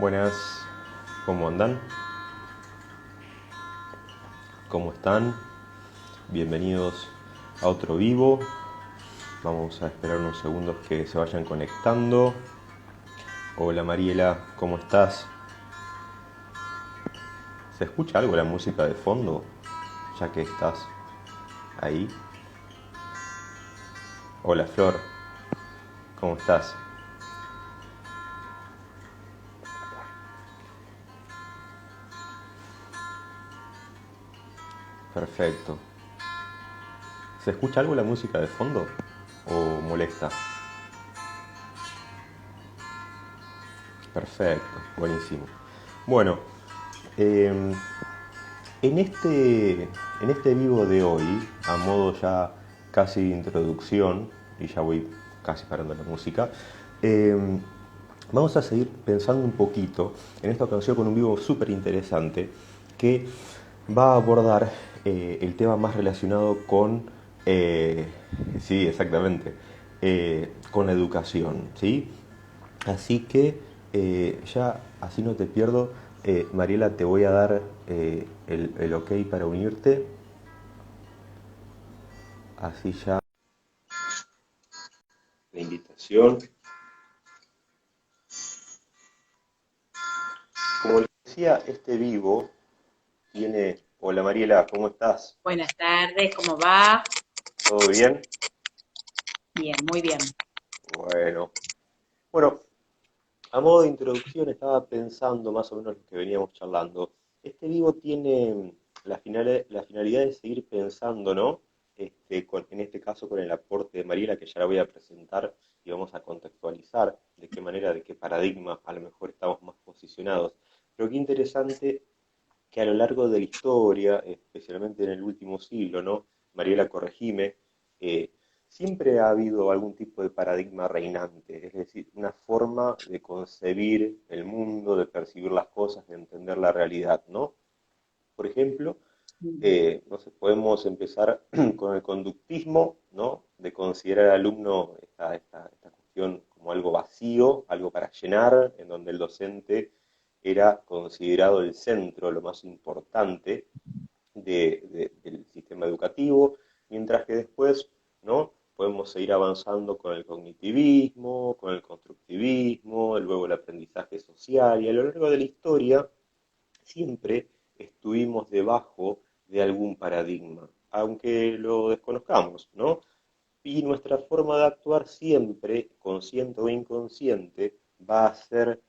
Buenas, ¿cómo andan? ¿Cómo están? Bienvenidos a otro vivo. Vamos a esperar unos segundos que se vayan conectando. Hola Mariela, ¿cómo estás? ¿Se escucha algo la música de fondo? Ya que estás ahí. Hola Flor, ¿cómo estás? Perfecto. ¿Se escucha algo la música de fondo? ¿O molesta? Perfecto, buenísimo. Bueno, eh, en este vivo de hoy, a modo ya casi de introducción, y ya voy casi parando la música, eh, vamos a seguir pensando un poquito, en esta ocasión con un vivo súper interesante, que va a abordar el tema más relacionado con, eh, sí, exactamente, con la educación, ¿sí? Así que ya, así no te pierdo, Mariela, te voy a dar el ok para unirte. Así ya la invitación. Como les decía, este vivo tiene... Hola Mariela, ¿cómo estás? Buenas tardes, ¿cómo va? ¿Todo bien? Bien, muy bien. Bueno. Bueno, a modo de introducción estaba pensando más o menos lo que veníamos charlando. Este vivo tiene la finalidad de seguir pensando, ¿no? En este caso con el aporte de Mariela, que ya la voy a presentar y vamos a contextualizar de qué manera, de qué paradigma a lo mejor estamos más posicionados. Pero qué interesante que a lo largo de la historia, especialmente en el último siglo, ¿no? Mariela, corregime, eh, siempre ha habido algún tipo de paradigma reinante, es decir, una forma de concebir el mundo, de percibir las cosas, de entender la realidad, ¿no? Por ejemplo, no sé, podemos empezar con el conductismo, ¿no? De considerar al alumno esta cuestión como algo vacío, algo para llenar, en donde el docente era considerado el centro, lo más importante del sistema educativo, mientras que después, ¿no? Podemos seguir avanzando con el cognitivismo, con el constructivismo, luego el aprendizaje social, y a lo largo de la historia siempre estuvimos debajo de algún paradigma, aunque lo desconozcamos, ¿no? Y nuestra forma de actuar siempre, consciente o inconsciente, va a ser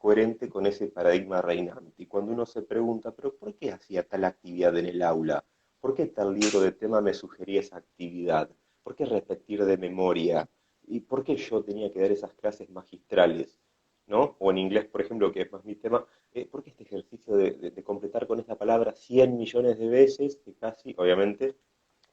coherente con ese paradigma reinante. Y cuando uno se pregunta, pero ¿por qué hacía tal actividad en el aula? ¿Por qué tal libro de tema me sugería esa actividad? ¿Por qué repetir de memoria? ¿Y por qué yo tenía que dar esas clases magistrales? ¿No? O en inglés, por ejemplo, que es más mi tema, ¿por qué este ejercicio de completar con esta palabra 100 millones de veces, que casi, obviamente,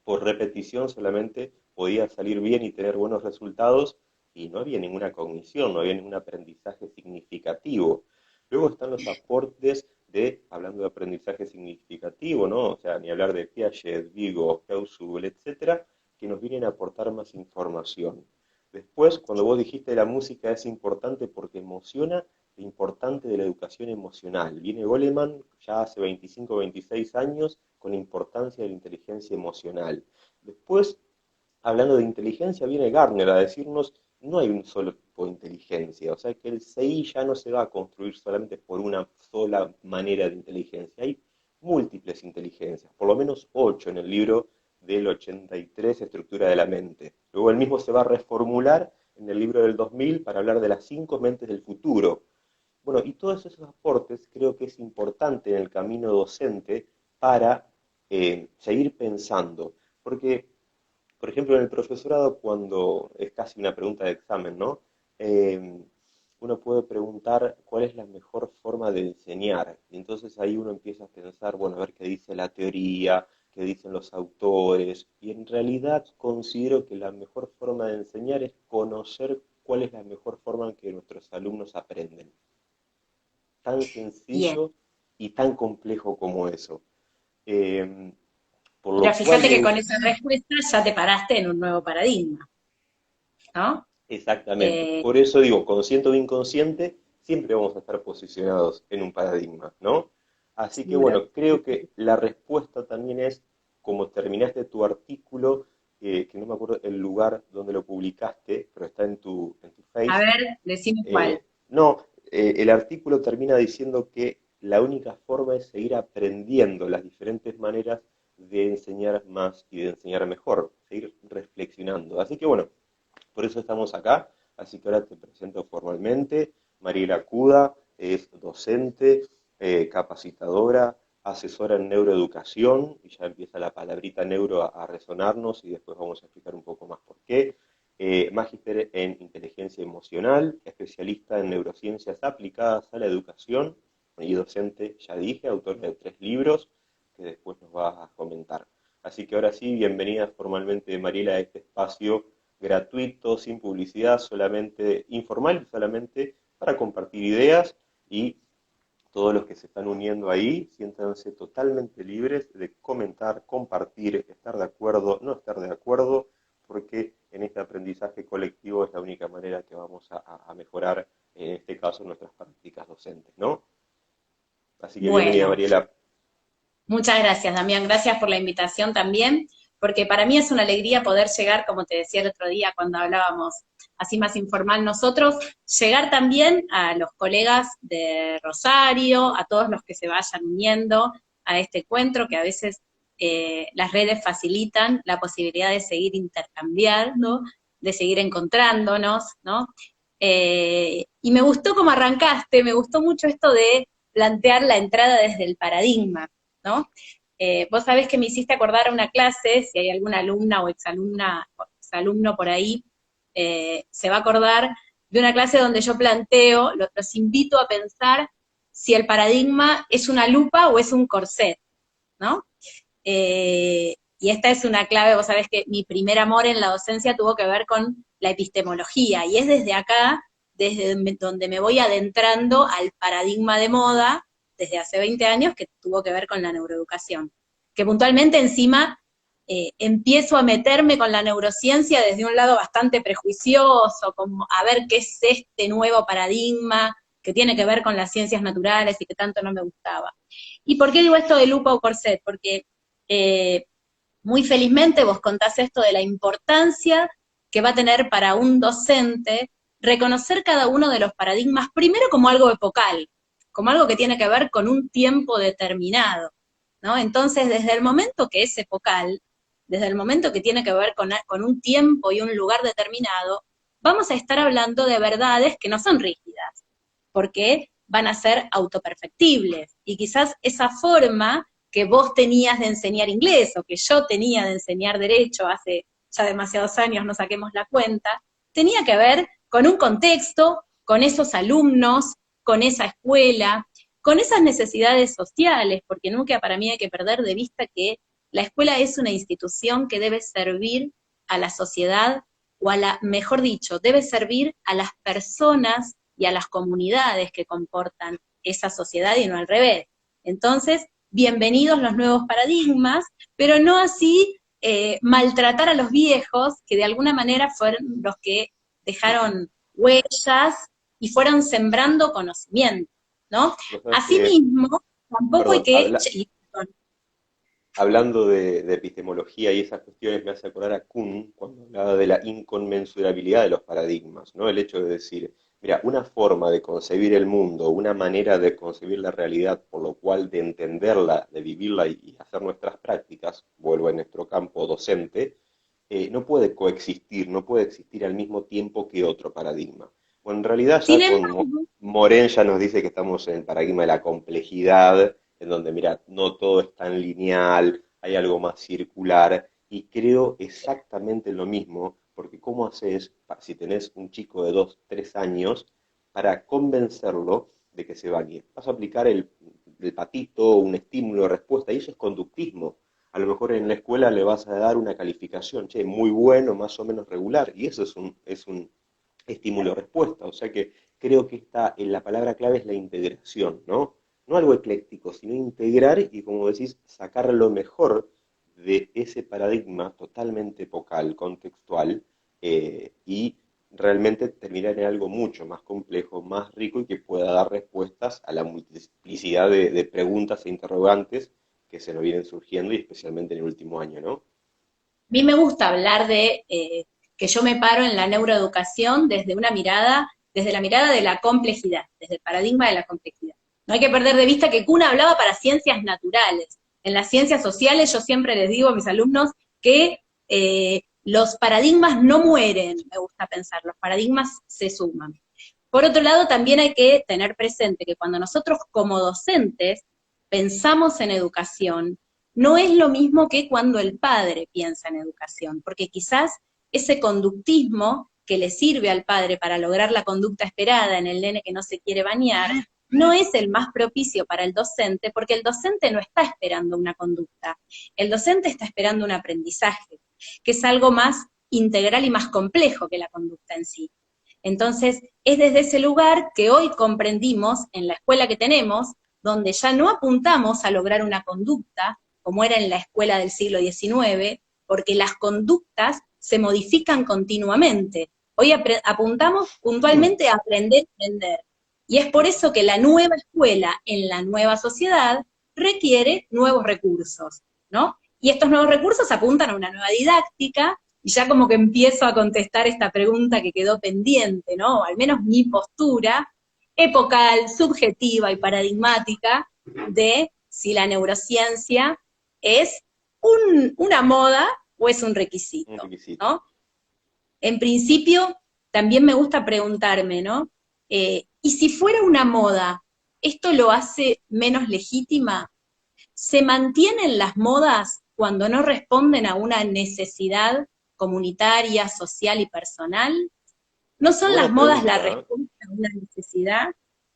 por repetición solamente podía salir bien y tener buenos resultados y no había ninguna cognición, no había ningún aprendizaje significativo. Luego están los aportes de, hablando de aprendizaje significativo, ¿no? O sea, ni hablar de Piaget, Vigo, Husserl, etcétera, que nos vienen a aportar más información. Después, cuando vos dijiste la música es importante porque emociona, lo importante de la educación emocional. Viene Goleman ya hace 25 o 26 años con la importancia de la inteligencia emocional. Después, hablando de inteligencia, viene Gardner a decirnos no hay un solo tipo de inteligencia, o sea que el CI ya no se va a construir solamente por una sola manera de inteligencia, hay múltiples inteligencias, por lo menos 8 en el libro del 83, Estructura de la mente. Luego el mismo se va a reformular en el libro del 2000 para hablar de las 5 mentes del futuro. Bueno, y todos esos aportes creo que es importante en el camino docente para seguir pensando, porque por ejemplo, en el profesorado, cuando es casi una pregunta de examen, ¿no? Eh, Uno puede preguntar cuál es la mejor forma de enseñar. Y entonces ahí uno empieza a pensar, bueno, a ver qué dice la teoría, qué dicen los autores. Y en realidad considero que la mejor forma de enseñar es conocer cuál es la mejor forma en que nuestros alumnos aprenden. Tan Bien. sencillo y tan complejo como eso. Eh, por Mira, lo cual fíjate me que con gusta... esa respuesta ya te paraste en un nuevo paradigma, ¿no? Exactamente. Eh, Por eso digo, consciente o inconsciente, siempre vamos a estar posicionados en un paradigma, ¿no? Así que Seguro. bueno, creo que la respuesta también es, como terminaste tu artículo, que no me acuerdo el lugar donde lo publicaste, pero está en tu A Face. ver, decime cuál. No, el artículo termina diciendo que la única forma es seguir aprendiendo las diferentes maneras de enseñar más y de enseñar mejor, seguir reflexionando. Así que bueno, por eso estamos acá. Así que ahora te presento formalmente. Mariela Cuda es docente, capacitadora, asesora en neuroeducación, y ya empieza la palabrita neuro a resonarnos y después vamos a explicar un poco más por qué. Magíster en inteligencia emocional, especialista en neurociencias aplicadas a la educación y docente, ya dije, autor de 3 libros que después nos va a comentar. Así que ahora sí, bienvenida formalmente Mariela a este espacio gratuito, sin publicidad, solamente informal, solamente para compartir ideas, y todos los que se están uniendo ahí, siéntanse totalmente libres de comentar, compartir, estar de acuerdo, no estar de acuerdo, porque en este aprendizaje colectivo es la única manera que vamos a mejorar, en este caso, nuestras prácticas docentes, ¿no? Así que bienvenida, Bueno, Mariela. muchas gracias, Damián. Gracias por la invitación también, porque para mí es una alegría poder llegar, como te decía el otro día cuando hablábamos así más informal nosotros, llegar también a los colegas de Rosario, a todos los que se vayan uniendo a este encuentro, que a veces las redes facilitan la posibilidad de seguir intercambiando, de seguir encontrándonos, ¿no? Y me gustó cómo arrancaste, me gustó mucho esto de plantear la entrada desde el paradigma, ¿no? Vos sabés que me hiciste acordar a una clase, si hay alguna alumna o exalumna o exalumno por ahí, se va a acordar de una clase donde yo planteo, los invito a pensar si el paradigma es una lupa o es un corset, ¿no? Y esta es una clave, vos sabés que mi primer amor en la docencia tuvo que ver con la epistemología, y es desde acá, desde donde me voy adentrando al paradigma de moda, desde hace 20 años, que tuvo que ver con la neuroeducación. Que puntualmente encima empiezo a meterme con la neurociencia desde un lado bastante prejuicioso, como a ver qué es este nuevo paradigma que tiene que ver con las ciencias naturales y que tanto no me gustaba. ¿Y por qué digo esto de lupa o corset? Porque eh, muy felizmente vos contás esto de la importancia que va a tener para un docente reconocer cada uno de los paradigmas, primero como algo epocal, como algo que tiene que ver con un tiempo determinado, ¿no? Entonces, desde el momento que es epocal, desde el momento que tiene que ver con un tiempo y un lugar determinado, vamos a estar hablando de verdades que no son rígidas, porque van a ser autoperfectibles. Y quizás esa forma que vos tenías de enseñar inglés o que yo tenía de enseñar derecho hace ya demasiados años, no saquemos la cuenta, tenía que ver con un contexto, con esos alumnos, con esa escuela, con esas necesidades sociales, porque nunca para mí hay que perder de vista que la escuela es una institución que debe servir a la sociedad, o a la, mejor dicho, debe servir a las personas y a las comunidades que comportan esa sociedad y no al revés. Entonces, bienvenidos los nuevos paradigmas, pero no así maltratar a los viejos, que de alguna manera fueron los que dejaron huellas y fueron sembrando conocimiento, ¿no? Vos sabés que, Asimismo, tampoco hay perdón, que... hablando de epistemología y esas cuestiones, me hace acordar a Kuhn cuando hablaba de la inconmensurabilidad de los paradigmas, ¿no? El hecho de decir, mira, una forma de concebir el mundo, una manera de concebir la realidad, por lo cual de entenderla, de vivirla y hacer nuestras prácticas, vuelvo a nuestro campo docente, no puede coexistir, no puede existir al mismo tiempo que otro paradigma. Bueno, en realidad Sin ya con embargo, Moren ya nos dice que estamos en el paradigma de la complejidad, en donde, mira, no todo es tan lineal, hay algo más circular, y creo exactamente lo mismo, porque ¿cómo haces, si tenés un chico de 2, 3 años, para convencerlo de que se bañe? Vas a aplicar el patito, un estímulo de respuesta, y eso es conductismo. A lo mejor en la escuela le vas a dar una calificación, che, muy bueno, más o menos regular, y eso es un estímulo-respuesta. O sea que creo que la palabra clave es la integración, ¿no? No algo ecléctico, sino integrar y, como decís, sacar lo mejor de ese paradigma totalmente epocal, contextual, y realmente terminar en algo mucho más complejo, más rico y que pueda dar respuestas a la multiplicidad de preguntas e interrogantes que se nos vienen surgiendo y especialmente en el último año, ¿no? mí me gusta hablar de que yo me paro en la neuroeducación desde una mirada, desde la mirada de la complejidad, desde el paradigma de la complejidad. No hay que perder de vista que Kuhn hablaba para ciencias naturales. En las ciencias sociales yo siempre les digo a mis alumnos que los paradigmas no mueren, me gusta pensar, los paradigmas se suman. Por otro lado, también hay que tener presente que cuando nosotros como docentes pensamos en educación, no es lo mismo que cuando el padre piensa en educación, porque quizás ese conductismo que le sirve al padre para lograr la conducta esperada en el nene que no se quiere bañar, no es el más propicio para el docente, porque el docente no está esperando una conducta, el docente está esperando un aprendizaje, que es algo más integral y más complejo que la conducta en sí. Entonces, es desde ese lugar que hoy comprendimos en la escuela que tenemos, donde ya no apuntamos a lograr una conducta, como era en la escuela del siglo XIX, porque las conductas se modifican continuamente. Hoy apuntamos puntualmente a aprender a aprender. Y es por eso que la nueva escuela en la nueva sociedad requiere nuevos recursos, ¿no? Y estos nuevos recursos apuntan a una nueva didáctica, y ya como que empiezo a contestar esta pregunta que quedó pendiente, ¿no? Al menos mi postura epocal, subjetiva y paradigmática de si la neurociencia es una moda o es un Un requisito, requisito. ¿no? En principio, también me gusta preguntarme, ¿no? ¿Y si fuera una moda, esto lo hace menos legítima? ¿Se mantienen las modas cuando no responden a una necesidad comunitaria, social y personal? ¿No son las Buena modas la pregunta, ¿eh? respuesta a una necesidad?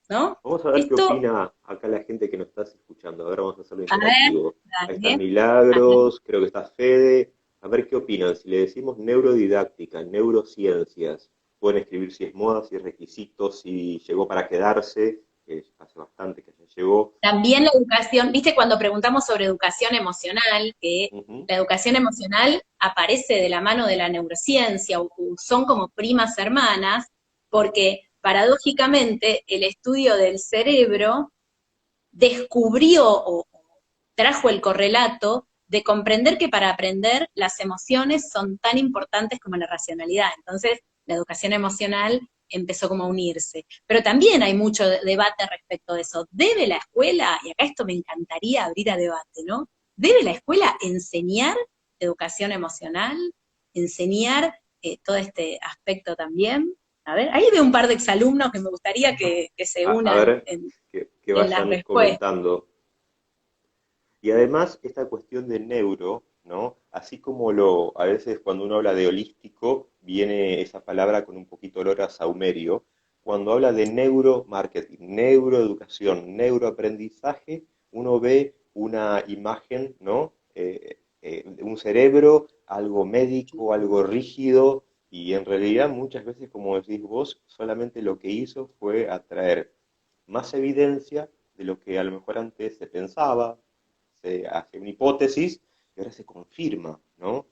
¿No? Vamos a ver qué Esto, opina acá la gente que nos está escuchando. A ver, vamos a hacerlo a ver, interactivo. Ahí está dale, a ver. Milagros, creo que está Fede. A ver qué opinan. Si le decimos neurodidáctica, neurociencias, pueden escribir si es moda, si es requisito, si llegó para quedarse, que hace bastante que ya llegó. También la educación, viste cuando preguntamos sobre educación emocional, que Ujú. la educación emocional aparece de la mano de la neurociencia, o son como primas hermanas, porque paradójicamente el estudio del cerebro descubrió o trajo el correlato de comprender que para aprender las emociones son tan importantes como la racionalidad. Entonces, la educación emocional empezó como a unirse. Pero también hay mucho debate respecto de eso. ¿Debe la escuela, y acá esto me encantaría abrir a debate, ¿no? ¿Debe la escuela enseñar educación emocional? ¿Enseñar todo este aspecto también? A ver, ahí veo un par de exalumnos que me gustaría que se A unan ver, que en las vayan respuestas. comentando. Y además, esta cuestión de neuro, ¿no? Así como a veces cuando uno habla de holístico, viene esa palabra con un poquito olor a saumerio. Cuando habla de neuromarketing, neuroeducación, neuroaprendizaje, uno ve una imagen, ¿no? De un cerebro, algo médico, algo rígido, y en realidad muchas veces, como decís vos, solamente lo que hizo fue atraer más evidencia de lo que a lo mejor antes se pensaba, se hace una hipótesis y ahora se confirma, ¿no?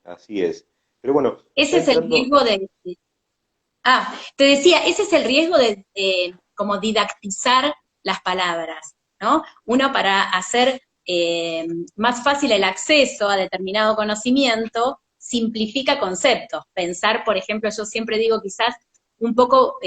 Así es. Pero bueno, ya Ese es el entrando, riesgo te decía, ese es el riesgo de como didactizar las palabras, ¿no? Uno para hacer más fácil el acceso a determinado conocimiento, simplifica conceptos. Pensar, por ejemplo, yo siempre digo quizás un poco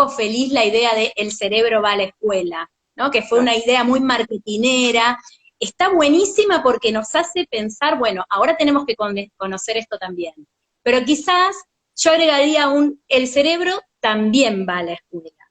feliz la idea de el cerebro va a la escuela, ¿no? Que fue claro, una idea muy marketinera. Está buenísima porque nos hace pensar, bueno, ahora tenemos que conocer esto también. Pero quizás yo agregaría el cerebro también va a la escuela,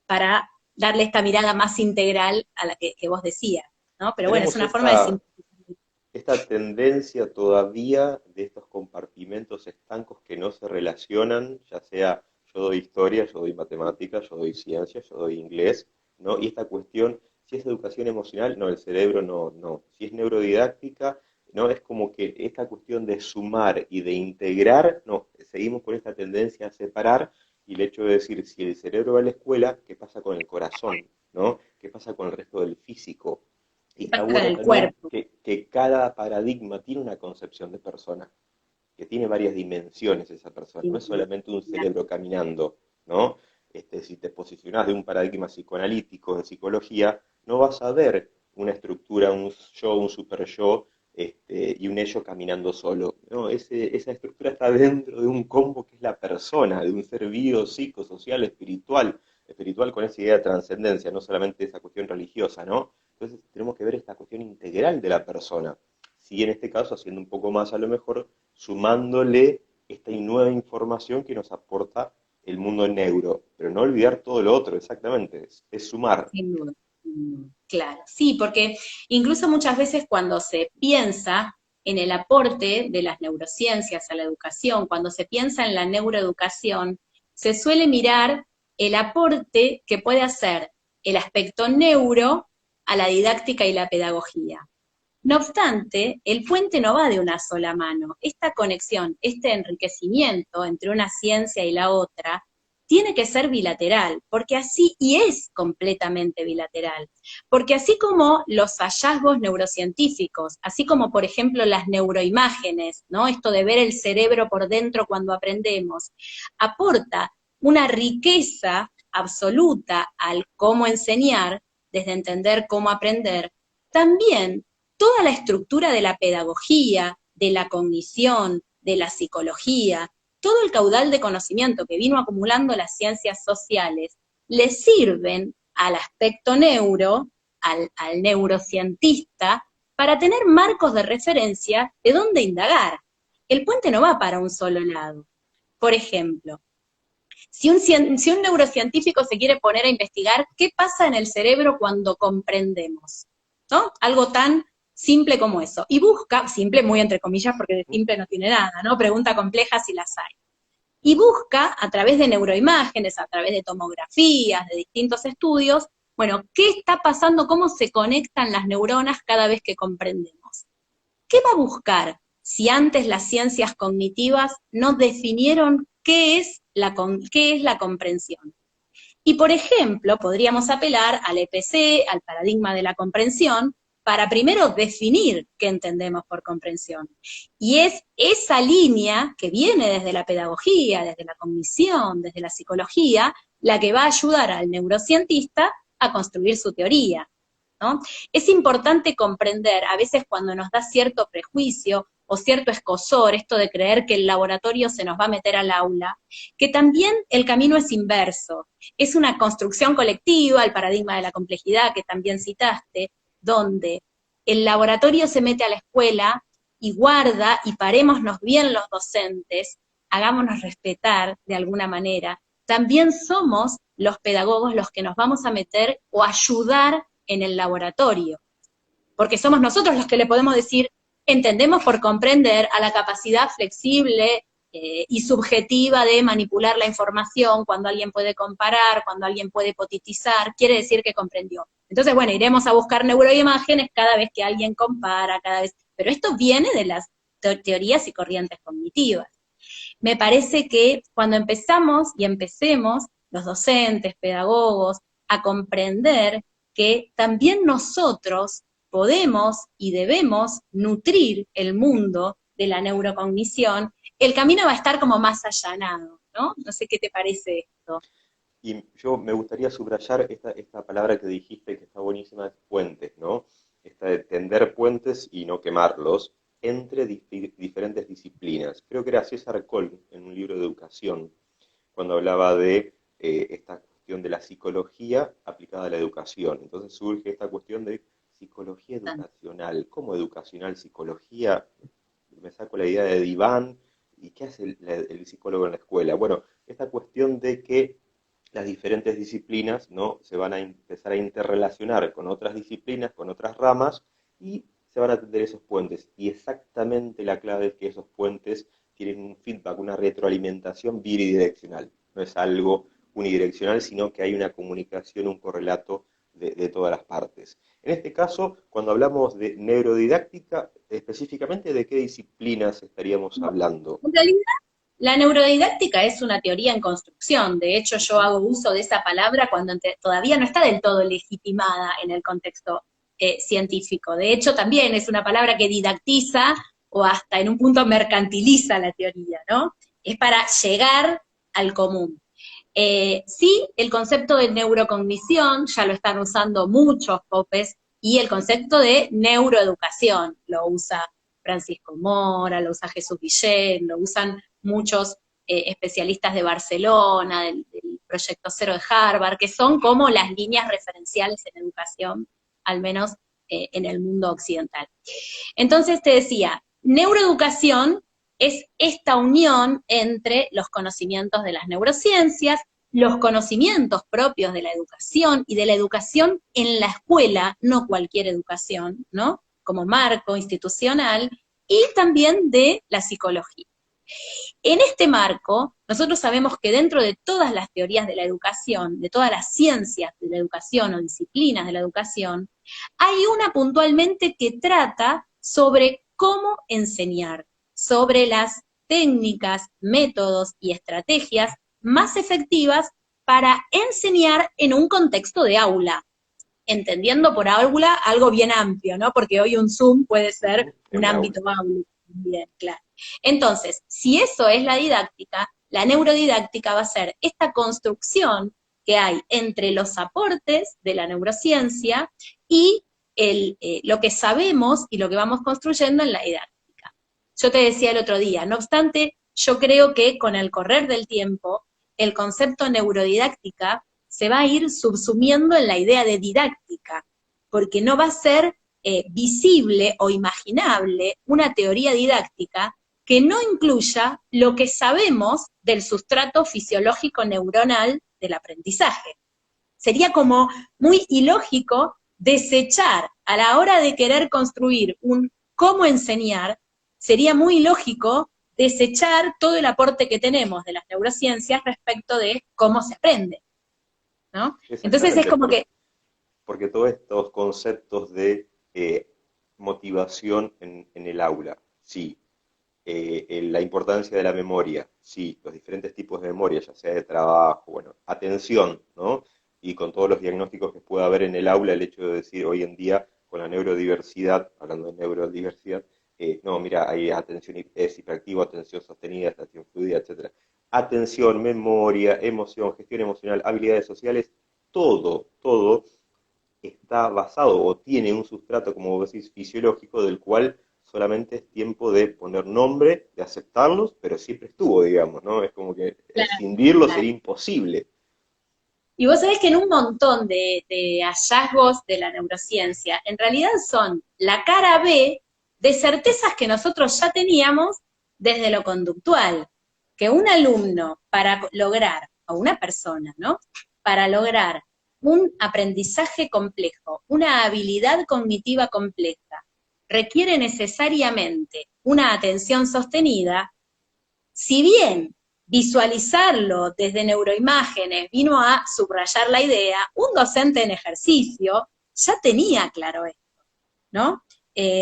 para darle esta mirada más integral a la que vos decías, ¿no? Pero bueno, es tenemos una forma de simplificar. esta tendencia todavía de estos compartimentos estancos que no se relacionan, ya sea yo doy historia, yo doy matemáticas, yo doy ciencia, yo doy inglés, ¿no? Y esta cuestión, si es educación emocional, no, el cerebro no, no. Si es neurodidáctica, no, es como que esta cuestión de sumar y de integrar, no, seguimos con esta tendencia a separar y el hecho de decir, si el cerebro va a la escuela, ¿qué pasa con el corazón? ¿No? ¿Qué pasa con el resto del físico? Y ¿Qué está pasa con bueno el también cuerpo? que cada paradigma tiene una concepción de persona. que tiene varias dimensiones esa persona, no es solamente un cerebro caminando, ¿no? Si te posicionás de un paradigma psicoanalítico en psicología, no vas a ver una estructura, un yo, un super yo, y un ello caminando solo. No, esa estructura está dentro de un combo que es la persona, de un ser vivo, psicosocial, espiritual, espiritual con esa idea de trascendencia, no solamente esa cuestión religiosa, ¿no? Entonces tenemos que ver esta cuestión integral de la persona. Sí, en este caso, haciendo un poco más a lo mejor, sumándole esta nueva información que nos aporta el mundo neuro, pero no olvidar todo lo otro, exactamente, es sumar. Sin duda. Claro, sí, porque incluso muchas veces cuando se piensa en el aporte de las neurociencias a la educación, cuando se piensa en la neuroeducación, se suele mirar el aporte que puede hacer el aspecto neuro a la didáctica y la pedagogía. No obstante, el puente no va de una sola mano. Esta conexión, este enriquecimiento entre una ciencia y la otra, tiene que ser bilateral, porque así, y es completamente bilateral, porque así como los hallazgos neurocientíficos, así como por ejemplo las neuroimágenes, ¿no? Esto de ver el cerebro por dentro cuando aprendemos, aporta una riqueza absoluta al cómo enseñar, desde entender cómo aprender, también toda la estructura de la pedagogía, de la cognición, de la psicología, todo el caudal de conocimiento que vino acumulando las ciencias sociales, le sirven al aspecto neuro, al neurocientista, para tener marcos de referencia de dónde indagar. El puente no va para un solo lado. Por ejemplo, si un neurocientífico se quiere poner a investigar qué pasa en el cerebro cuando comprendemos, ¿no? Algo tan simple como eso. Y busca, simple muy entre comillas porque de simple no tiene nada, ¿no? Pregunta compleja si las hay. Y busca a través de neuroimágenes, a través de tomografías, de distintos estudios, bueno, ¿qué está pasando? ¿Cómo se conectan las neuronas cada vez que comprendemos? ¿Qué va a buscar si antes las ciencias cognitivas no definieron qué es la comprensión? Y, por ejemplo, podríamos apelar al EPC, al paradigma de la comprensión, para primero definir qué entendemos por comprensión. Y es esa línea que viene desde la pedagogía, desde la cognición, desde la psicología, la que va a ayudar al neurocientista a construir su teoría, ¿no? Es importante comprender, a veces cuando nos da cierto prejuicio o cierto escozor, esto de creer que el laboratorio se nos va a meter al aula, que también el camino es inverso, es una construcción colectiva, el paradigma de la complejidad que también citaste, donde el laboratorio se mete a la escuela y guarda, y parémonos bien los docentes, hagámonos respetar de alguna manera, también somos los pedagogos los que nos vamos a meter o ayudar en el laboratorio, porque somos nosotros los que le podemos decir, entendemos por comprender a la capacidad flexible y subjetiva de manipular la información, cuando alguien puede comparar, cuando alguien puede hipotetizar, quiere decir que comprendió. Entonces, bueno, iremos a buscar neuroimágenes cada vez que alguien compara, cada vez, pero esto viene de las teorías y corrientes cognitivas. Me parece que cuando empecemos los docentes, pedagogos, a comprender que también nosotros podemos y debemos nutrir el mundo de la neurocognición, el camino va a estar como más allanado, ¿no? No sé qué te parece esto. Y yo me gustaría subrayar esta palabra que dijiste que está buenísima, es puentes, ¿no? Esta de tender puentes y no quemarlos entre diferentes disciplinas. Creo que era César Coll, en un libro de educación, cuando hablaba de esta cuestión de la psicología aplicada a la educación. Entonces surge esta cuestión de psicología educacional. ¿Cómo educacional? Psicología, me saco la idea de diván, ¿y qué hace el psicólogo en la escuela? Bueno, esta cuestión de que las diferentes disciplinas, ¿no?, se van a empezar a interrelacionar con otras disciplinas, con otras ramas, y se van a tender esos puentes. Y exactamente la clave es que esos puentes tienen un feedback, una retroalimentación bidireccional. No es algo unidireccional, sino que hay una comunicación, un correlato de todas las partes. En este caso, cuando hablamos de neurodidáctica, específicamente, ¿de qué disciplinas estaríamos hablando? En realidad, la neurodidáctica es una teoría en construcción. De hecho, yo hago uso de esa palabra cuando todavía no está del todo legitimada en el contexto científico. De hecho, también es una palabra que didactiza o hasta en un punto mercantiliza la teoría, ¿no? Es para llegar al común. Sí, el concepto de neurocognición ya lo están usando muchos popes, y el concepto de neuroeducación lo usa Francisco Mora, lo usa Jesús Guillén, lo usan muchos especialistas de Barcelona, del Proyecto Cero de Harvard, que son como las líneas referenciales en educación, al menos en el mundo occidental. Entonces te decía, neuroeducación es esta unión entre los conocimientos de las neurociencias, los conocimientos propios de la educación y de la educación en la escuela, no cualquier educación, ¿no? Como marco institucional, y también de la psicología. En este marco, nosotros sabemos que dentro de todas las teorías de la educación, de todas las ciencias de la educación o disciplinas de la educación, hay una puntualmente que trata sobre cómo enseñar, sobre las técnicas, métodos y estrategias más efectivas para enseñar en un contexto de aula, entendiendo por aula algo bien amplio, ¿no? Porque hoy un Zoom puede ser un ámbito aula. Bien, claro. Entonces, si eso es la didáctica, la neurodidáctica va a ser esta construcción que hay entre los aportes de la neurociencia y lo que sabemos y lo que vamos construyendo en la didáctica. Yo te decía el otro día, no obstante, yo creo que con el correr del tiempo, el concepto neurodidáctica se va a ir subsumiendo en la idea de didáctica, porque no va a ser visible o imaginable una teoría didáctica que no incluya lo que sabemos del sustrato fisiológico neuronal del aprendizaje. Sería como muy ilógico desechar a la hora de querer construir un cómo enseñar, sería muy ilógico desechar todo el aporte que tenemos de las neurociencias respecto de cómo se aprende, ¿no? Entonces es como que... Porque todos estos conceptos de motivación en el aula, sí. La importancia de la memoria, sí. Los diferentes tipos de memoria, ya sea de trabajo, bueno, atención, ¿no? Y con todos los diagnósticos que pueda haber en el aula, el hecho de decir hoy en día, con la neurodiversidad, hablando de neurodiversidad, no, mira, hay atención, es hiperactivo, atención sostenida, atención fluida, etc. Atención, memoria, emoción, gestión emocional, habilidades sociales, todo está basado o tiene un sustrato, como vos decís, fisiológico, del cual solamente es tiempo de poner nombre, de aceptarlos, pero siempre estuvo, digamos, ¿no? Es como que escindirlo sería imposible. Y vos sabés que en un montón de hallazgos de la neurociencia, en realidad son la cara B de certezas que nosotros ya teníamos desde lo conductual, que un alumno para lograr, o una persona, ¿no? Para lograr un aprendizaje complejo, una habilidad cognitiva compleja, requiere necesariamente una atención sostenida. Si bien visualizarlo desde neuroimágenes vino a subrayar la idea, un docente en ejercicio ya tenía claro esto, ¿no?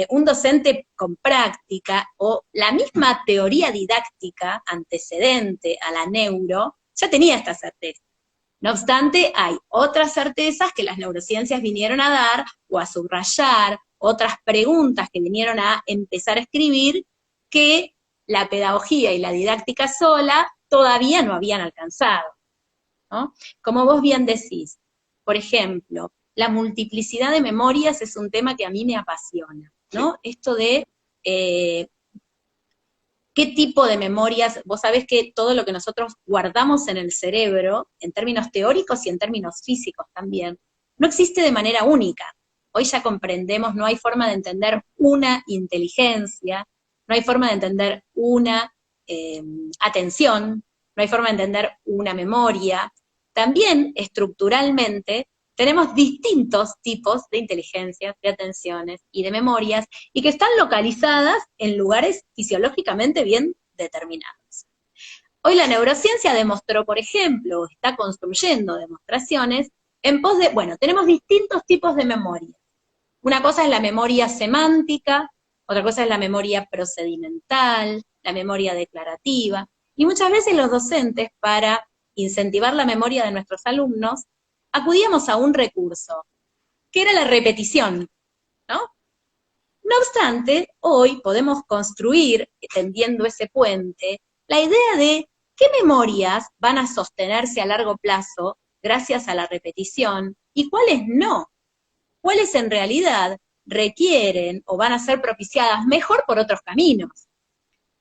Un docente con práctica o la misma teoría didáctica antecedente a la neuro ya tenía esta certeza. No obstante, hay otras certezas que las neurociencias vinieron a dar o a subrayar, otras preguntas que vinieron a empezar a escribir que la pedagogía y la didáctica sola todavía no habían alcanzado, ¿no? Como vos bien decís, por ejemplo, la multiplicidad de memorias es un tema que a mí me apasiona, ¿no? Sí. Esto de qué tipo de memorias, vos sabés que todo lo que nosotros guardamos en el cerebro, en términos teóricos y en términos físicos también, no existe de manera única. Hoy ya comprendemos, no hay forma de entender una inteligencia, no hay forma de entender una atención, no hay forma de entender una memoria. También, estructuralmente, tenemos distintos tipos de inteligencias, de atenciones y de memorias, y que están localizadas en lugares fisiológicamente bien determinados. Hoy la neurociencia demostró, por ejemplo, está construyendo demostraciones en pos de, bueno, tenemos distintos tipos de memoria. Una cosa es la memoria semántica, otra cosa es la memoria procedimental, la memoria declarativa, y muchas veces los docentes, para incentivar la memoria de nuestros alumnos, acudíamos a un recurso, que era la repetición, ¿no? No obstante, hoy podemos construir, tendiendo ese puente, la idea de qué memorias van a sostenerse a largo plazo gracias a la repetición y cuáles no, cuáles en realidad requieren o van a ser propiciadas mejor por otros caminos.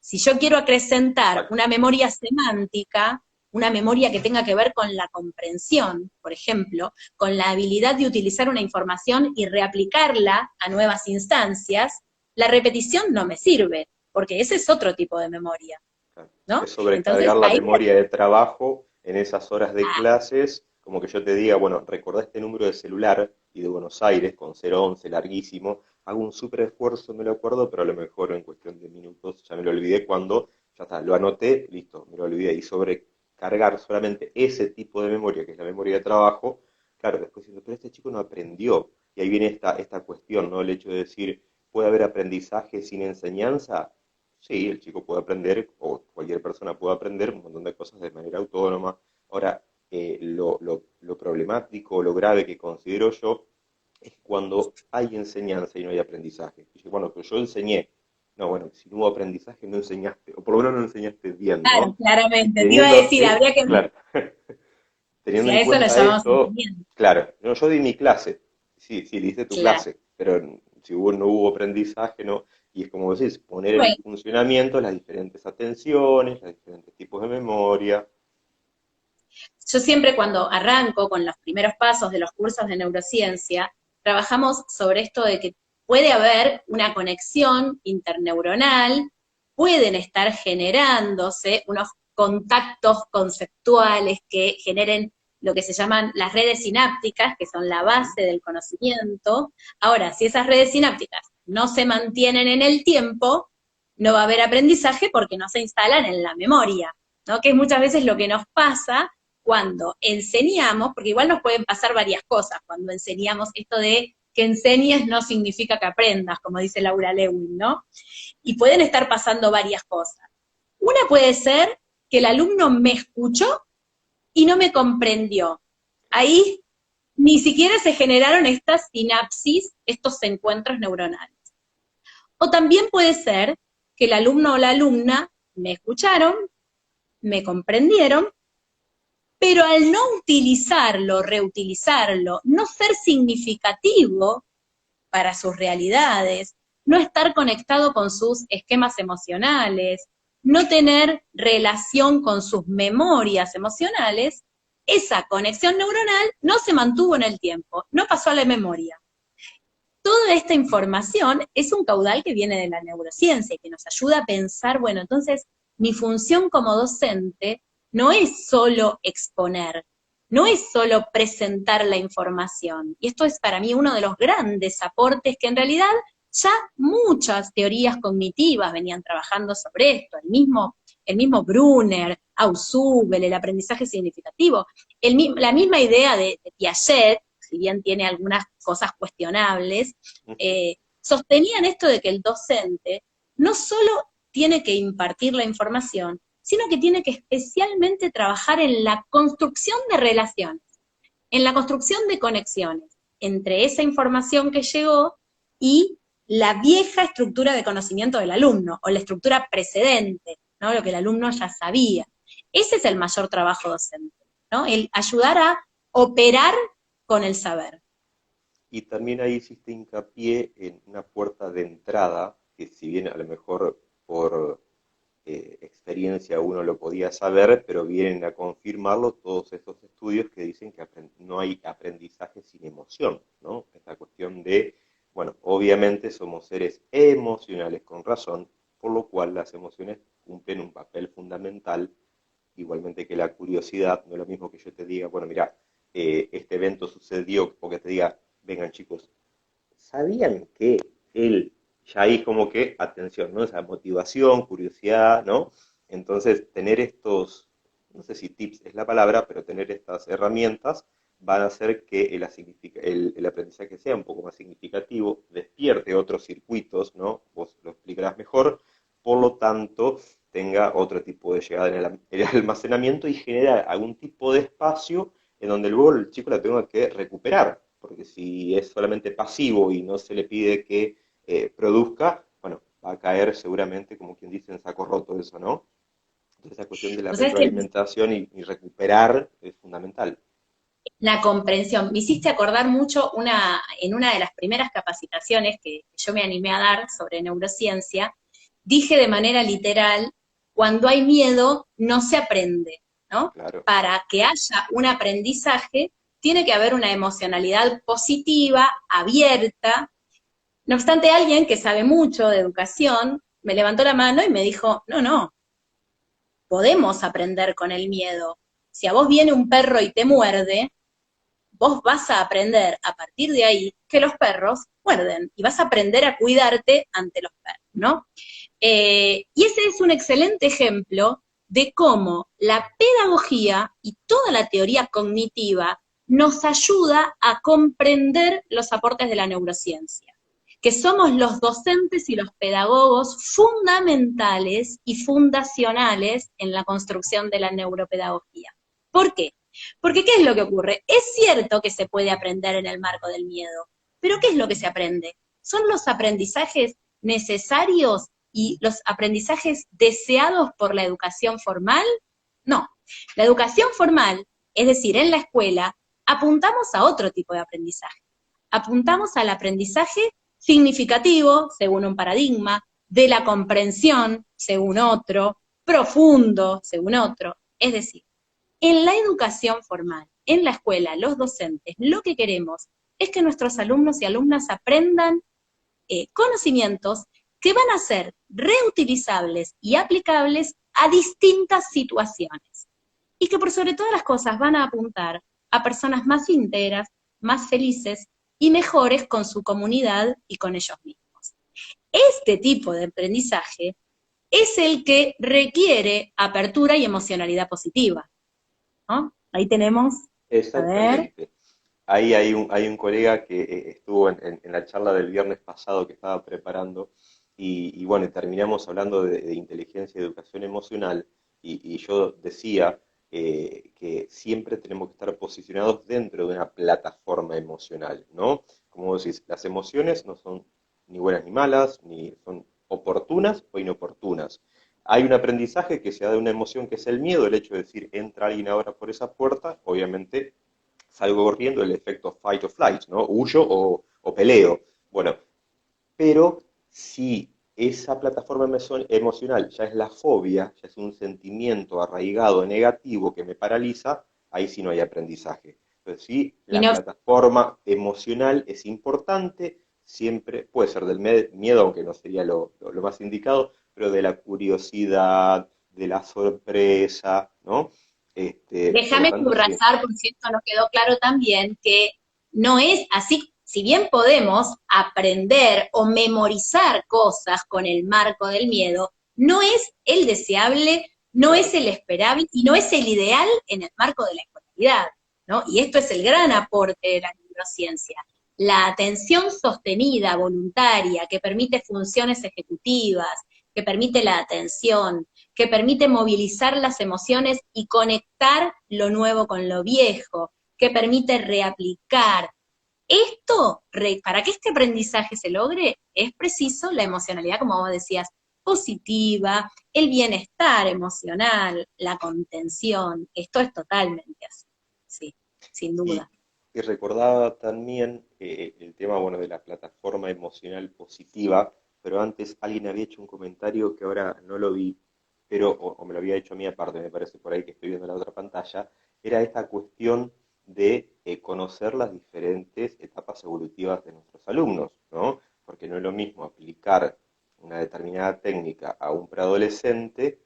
Si yo quiero acrecentar una memoria semántica, una memoria que tenga que ver con la comprensión, por ejemplo, con la habilidad de utilizar una información y reaplicarla a nuevas instancias, la repetición no me sirve, porque ese es otro tipo de memoria, Claro. ¿no? Es sobrecargar Entonces, la ahí, memoria de trabajo en esas horas de clases, como que yo te diga, bueno, recordá este número de celular y de Buenos Aires con 011, larguísimo, hago un súper esfuerzo, me lo acuerdo, pero a lo mejor en cuestión de minutos ya me lo olvidé cuando, ya está, lo anoté, listo, me lo olvidé. Y sobrecargar solamente ese tipo de memoria, que es la memoria de trabajo, claro, después diciendo, pero este chico no aprendió. Y ahí viene esta cuestión, ¿no? El hecho de decir, ¿puede haber aprendizaje sin enseñanza? Sí, el chico puede aprender, o cualquier persona puede aprender un montón de cosas de manera autónoma. Ahora, lo problemático, lo grave que considero yo, es cuando hay enseñanza y no hay aprendizaje. Y yo, bueno, pero yo enseñé. No, bueno, si no hubo aprendizaje, no enseñaste, o por lo menos no enseñaste bien, claro, ¿no? Y claramente, te iba a teniendo, decir, habría que, claro, si teniendo a en eso lo cuenta llamamos esto, enseñanza, claro, no, yo di mi clase, sí, sí, diste tu claro. clase, pero si no hubo aprendizaje, ¿no? Y es como decís, poner en Bueno, funcionamiento las diferentes atenciones, los diferentes tipos de memoria. yo siempre cuando arranco con los primeros pasos de los cursos de neurociencia, trabajamos sobre esto de que puede haber una conexión interneuronal, pueden estar generándose unos contactos conceptuales que generen lo que se llaman las redes sinápticas, que son la Ujú. base del conocimiento. Ahora, si esas redes sinápticas no se mantienen en el tiempo, no va a haber aprendizaje porque no se instalan en la memoria, ¿no? Que es muchas veces lo que nos pasa cuando enseñamos, porque igual nos pueden pasar varias cosas cuando enseñamos esto de que enseñes no significa que aprendas, como dice Laura Lewin, ¿no? Y pueden estar pasando varias cosas. Una puede ser que el alumno me escuchó y no me comprendió. Ahí ni siquiera se generaron estas sinapsis, estos encuentros neuronales. O también puede ser que el alumno o la alumna me escucharon, me comprendieron, pero al no utilizarlo, reutilizarlo, no ser significativo para sus realidades, no estar conectado con sus esquemas emocionales, no tener relación con sus memorias emocionales, esa conexión neuronal no se mantuvo en el tiempo, no pasó a la memoria. Toda esta información es un caudal que viene de la neurociencia y que nos ayuda a pensar, bueno, entonces mi función como docente no es solo exponer, no es solo presentar la información. Y esto es para mí uno de los grandes aportes que en realidad ya muchas teorías cognitivas venían trabajando sobre esto, el mismo Brunner, Ausubel, el aprendizaje significativo, la misma idea de Piaget, si bien tiene algunas cosas cuestionables, Ujú. sostenían esto de que el docente no solo tiene que impartir la información, sino que tiene que especialmente trabajar en la construcción de relaciones, en la construcción de conexiones entre esa información que llegó y la vieja estructura de conocimiento del alumno, o la estructura precedente, ¿no? Lo que el alumno ya sabía. Ese es el mayor trabajo docente, ¿no? El ayudar a operar con el saber. Y también ahí hiciste hincapié en una puerta de entrada, que si bien a lo mejor por experiencia uno lo podía saber, pero vienen a confirmarlo todos estos estudios que dicen que no hay aprendizaje sin emoción, ¿no? Esta cuestión de, bueno, obviamente somos seres emocionales con razón, por lo cual las emociones cumplen un papel fundamental, igualmente que la curiosidad. No es lo mismo que yo te diga, bueno, mira, este evento sucedió, porque te diga, vengan chicos, ¿sabían que él, ya ahí como que, atención, ¿no? Esa motivación, curiosidad, ¿no? Entonces, tener estos, no sé si tips es la palabra, pero tener estas herramientas van a hacer que el aprendizaje sea un poco más significativo, despierte otros circuitos, ¿no? Vos lo explicarás mejor, por lo tanto, tenga otro tipo de llegada en el almacenamiento y genera algún tipo de espacio en donde luego el chico la tenga que recuperar, porque si es solamente pasivo y no se le pide que produzca, bueno, va a caer seguramente, como quien dice, en saco roto eso, ¿no? Entonces la cuestión de la O sea, es que retroalimentación y recuperar es fundamental. la comprensión, me hiciste acordar mucho en una de las primeras capacitaciones que yo me animé a dar sobre neurociencia, dije de manera literal, cuando hay miedo no se aprende, ¿no? Claro, Para que haya un aprendizaje, tiene que haber una emocionalidad positiva, abierta. No obstante, alguien que sabe mucho de educación me levantó la mano y me dijo, no, no, podemos aprender con el miedo. Si a vos viene un perro y te muerde, vos vas a aprender a partir de ahí que los perros muerden y vas a aprender a cuidarte ante los perros, ¿no? Y ese es un excelente ejemplo de cómo la pedagogía y toda la teoría cognitiva nos ayuda a comprender los aportes de la neurociencia, que somos los docentes y los pedagogos fundamentales y fundacionales en la construcción de la neuropedagogía. ¿Por qué? Porque ¿qué es lo que ocurre? Es cierto que se puede aprender en el marco del miedo, pero ¿qué es lo que se aprende? Son los aprendizajes necesarios y los aprendizajes deseados por la educación formal. No, la educación formal, es decir, en la escuela, apuntamos a otro tipo de aprendizaje. Apuntamos al aprendizaje significativo, según un paradigma, de la comprensión, según otro, profundo, según otro. Es decir, en la educación formal, en la escuela, los docentes, lo que queremos es que nuestros alumnos y alumnas aprendan conocimientos que van a ser reutilizables y aplicables a distintas situaciones. Y que por sobre todas las cosas van a apuntar a personas más íntegras, más felices y mejores con su comunidad y con ellos mismos. Este tipo de aprendizaje es el que requiere apertura y emocionalidad positiva, ¿no? Ahí tenemos, a ver. exactamente. Ahí hay un colega que estuvo en la charla del viernes pasado que estaba preparando y bueno, terminamos hablando de inteligencia y educación emocional y yo decía que siempre tenemos que estar posicionados dentro de una plataforma emocional, ¿no? Como vos decís, las emociones no son ni buenas ni malas, ni son oportunas o inoportunas. Hay un aprendizaje que se da de una emoción que es el miedo, el hecho de decir, entra alguien ahora por esa puerta, obviamente salgo corriendo, el efecto fight or flight, ¿no? Huyo o peleo. Bueno, pero si esa plataforma emocional ya es la fobia, ya es un sentimiento arraigado negativo que me paraliza, ahí sí no hay aprendizaje. Entonces sí, Y la no, plataforma emocional es importante, siempre puede ser del miedo, aunque no sería lo más indicado, pero de la curiosidad, de la sorpresa, ¿no? Por lo déjame tanto, sí. subrayar, por si esto no quedó claro también, que no es así, si bien podemos aprender o memorizar cosas con el marco del miedo, no es el deseable, no es Claro. el esperable y no es el ideal en el marco de la escolaridad, ¿no? Y esto es el gran aporte de la neurociencia. La atención sostenida, voluntaria, que permite funciones ejecutivas, que permite la atención, que permite movilizar las emociones y conectar lo nuevo con lo viejo, que permite reaplicar. Esto, para que este aprendizaje se logre, es preciso la emocionalidad, como vos decías, positiva, el bienestar emocional, la contención. Esto es totalmente así, sí, sin Y, duda. y recordaba también el tema, bueno, de la plataforma emocional positiva, pero antes alguien había hecho un comentario que ahora no lo vi, pero, o me lo había hecho a mí aparte, me parece por ahí que estoy viendo la otra pantalla, era esta cuestión de conocer las diferentes etapas evolutivas de nuestros alumnos, ¿no? Porque no es lo mismo aplicar una determinada técnica a un preadolescente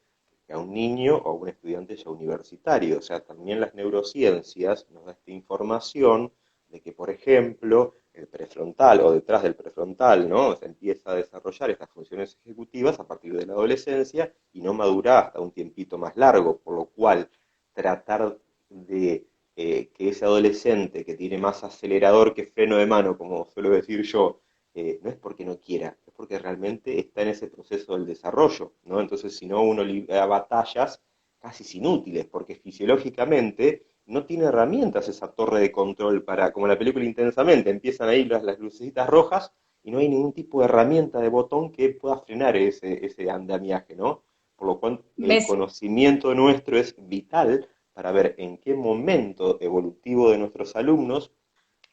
que a un niño o a un estudiante ya universitario. O sea, también las neurociencias nos da esta información de que, por ejemplo, el prefrontal o detrás del prefrontal, ¿no? Se empieza a desarrollar estas funciones ejecutivas a partir de la adolescencia y no madura hasta un tiempito más largo, por lo cual tratar de que ese adolescente que tiene más acelerador que freno de mano, como suelo decir yo, no es porque no quiera, es porque realmente está en ese proceso del desarrollo, ¿no? Entonces, si no, uno libra batallas casi inútiles, porque fisiológicamente no tiene herramientas esa torre de control para, como en la película Intensamente, empiezan ahí las lucecitas rojas y no hay ningún tipo de herramienta de botón que pueda frenar ese andamiaje, ¿no? Por lo cual el Me conocimiento nuestro es vital para ver en qué momento evolutivo de nuestros alumnos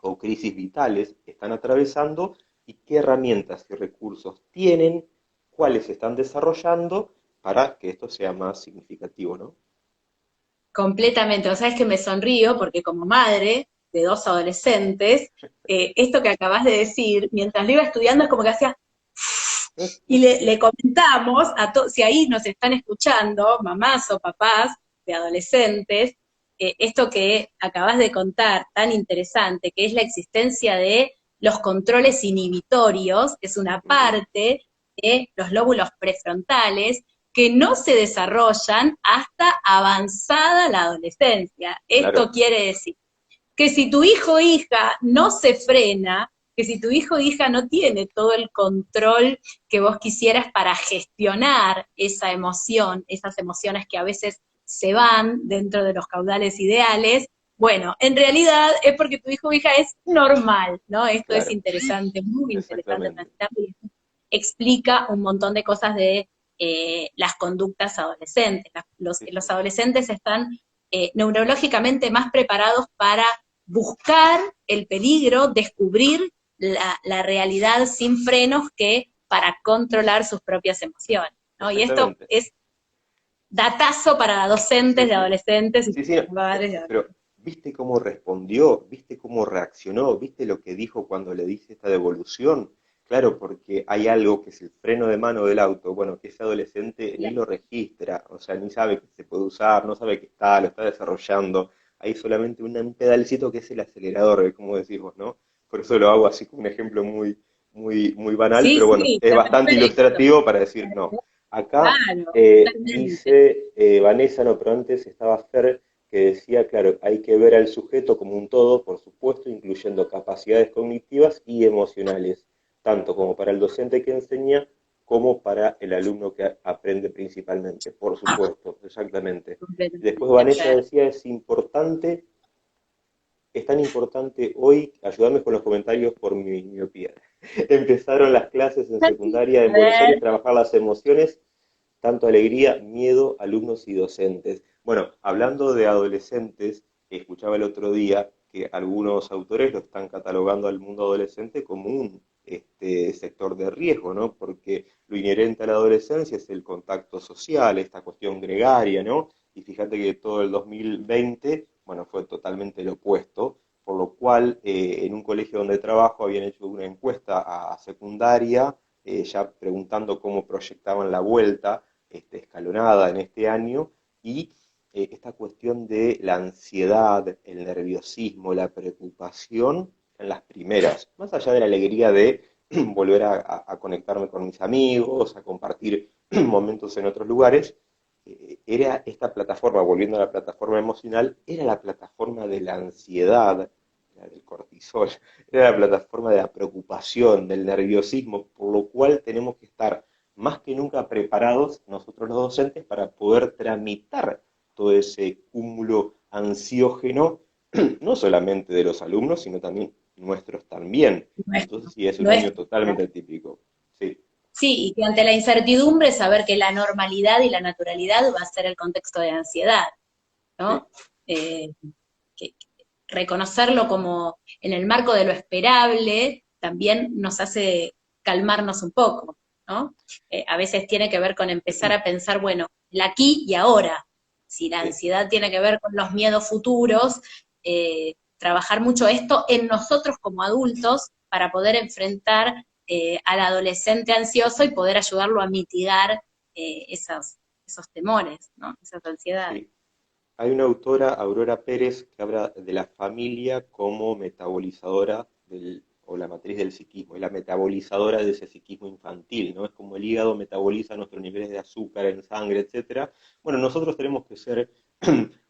o crisis vitales están atravesando y qué herramientas y recursos tienen, cuáles están desarrollando para que esto sea más significativo, ¿no? Completamente, o sea, es que me sonrío porque como madre de dos adolescentes, esto que acabas de decir, mientras lo iba estudiando es como que hacía, y le comentamos a todos, si ahí nos están escuchando, mamás o papás de adolescentes, esto que acabas de contar, tan interesante, que es la existencia de los controles inhibitorios, es una parte de los lóbulos prefrontales que no se desarrollan hasta avanzada la adolescencia. Esto Claro, quiere decir que si tu hijo o hija no se frena, que si tu hijo o hija no tiene todo el control que vos quisieras para gestionar esa emoción, esas emociones que a veces se van dentro de los caudales ideales, bueno, en realidad es porque tu hijo o hija es normal, ¿no? Esto es claro, interesante, muy interesante exactamente. plantearlo, y explica un montón de cosas de las conductas adolescentes. Sí, Los sí, adolescentes están neurológicamente más preparados para buscar el peligro, descubrir la realidad sin frenos que para controlar sus propias emociones, ¿no? Y esto exactamente. es datazo para docentes Sí, de sí. adolescentes y Sí, sí, no, padres de pero adolescentes. ¿viste cómo respondió? ¿Viste cómo reaccionó? ¿Viste lo que dijo cuando le dice esta devolución? Claro, porque hay algo que es el freno de mano del auto, bueno, que ese adolescente ni lo registra, o sea, ni sabe que se puede usar, no sabe que está, lo está desarrollando. Hay solamente un pedalcito que es el acelerador, como decís vos, ¿no? Por eso lo hago así como un ejemplo muy banal, Sí, pero bueno, sí, es bastante perfecto. ilustrativo para decir, no. Acá Claro, totalmente. dice Vanessa, no, pero antes estaba Fer, que decía, claro, hay que ver al sujeto como un todo, por supuesto, incluyendo capacidades cognitivas y emocionales, tanto como para el docente que enseña, como para el alumno que aprende principalmente, por supuesto, exactamente. Después Completamente, Vanessa Fer. decía, es tan importante hoy, ayudarme con los comentarios por mi miopía. Empezaron las clases en secundaria en A Buenos ver, Aires, trabajar las emociones, tanto alegría, miedo, alumnos y docentes. Bueno, hablando de adolescentes, escuchaba el otro día que algunos autores lo están catalogando al mundo adolescente como un sector de riesgo, ¿no? Porque lo inherente a la adolescencia es el contacto social, esta cuestión gregaria, ¿no? Y fíjate que todo el 2020, bueno, fue totalmente lo opuesto, por lo cual en un colegio donde trabajo habían hecho una encuesta a secundaria, ya preguntando cómo proyectaban la vuelta escalonada en este año, y esta cuestión de la ansiedad, el nerviosismo, la preocupación en las primeras, más allá de la alegría de volver a conectarme con mis amigos, a compartir momentos en otros lugares, era esta plataforma, volviendo a la plataforma emocional, era la plataforma de la ansiedad, la del cortisol, era la plataforma de la preocupación, del nerviosismo, por lo cual tenemos que estar más que nunca preparados nosotros los docentes para poder tramitar todo ese cúmulo ansiógeno, no solamente de los alumnos, sino también nuestros también. Entonces sí, es un año nuestro. totalmente típico. Sí, Sí, y que ante la incertidumbre saber que la normalidad y la naturalidad va a ser el contexto de ansiedad, sí, ¿no? Que reconocerlo como en el marco de lo esperable también nos hace calmarnos un poco, ¿no? A veces tiene que ver con empezar a pensar, bueno, el aquí y ahora. Si la sí. ansiedad tiene que ver con los miedos futuros, trabajar mucho esto en nosotros como adultos para poder enfrentar al adolescente ansioso y poder ayudarlo a mitigar esos temores, ¿no? Esas ansiedades. Sí. Hay una autora, Aurora Pérez, que habla de la familia como metabolizadora o la matriz del psiquismo, y la metabolizadora de ese psiquismo infantil, ¿no? Es como el hígado metaboliza nuestros niveles de azúcar en sangre, etcétera. Bueno, nosotros tenemos que ser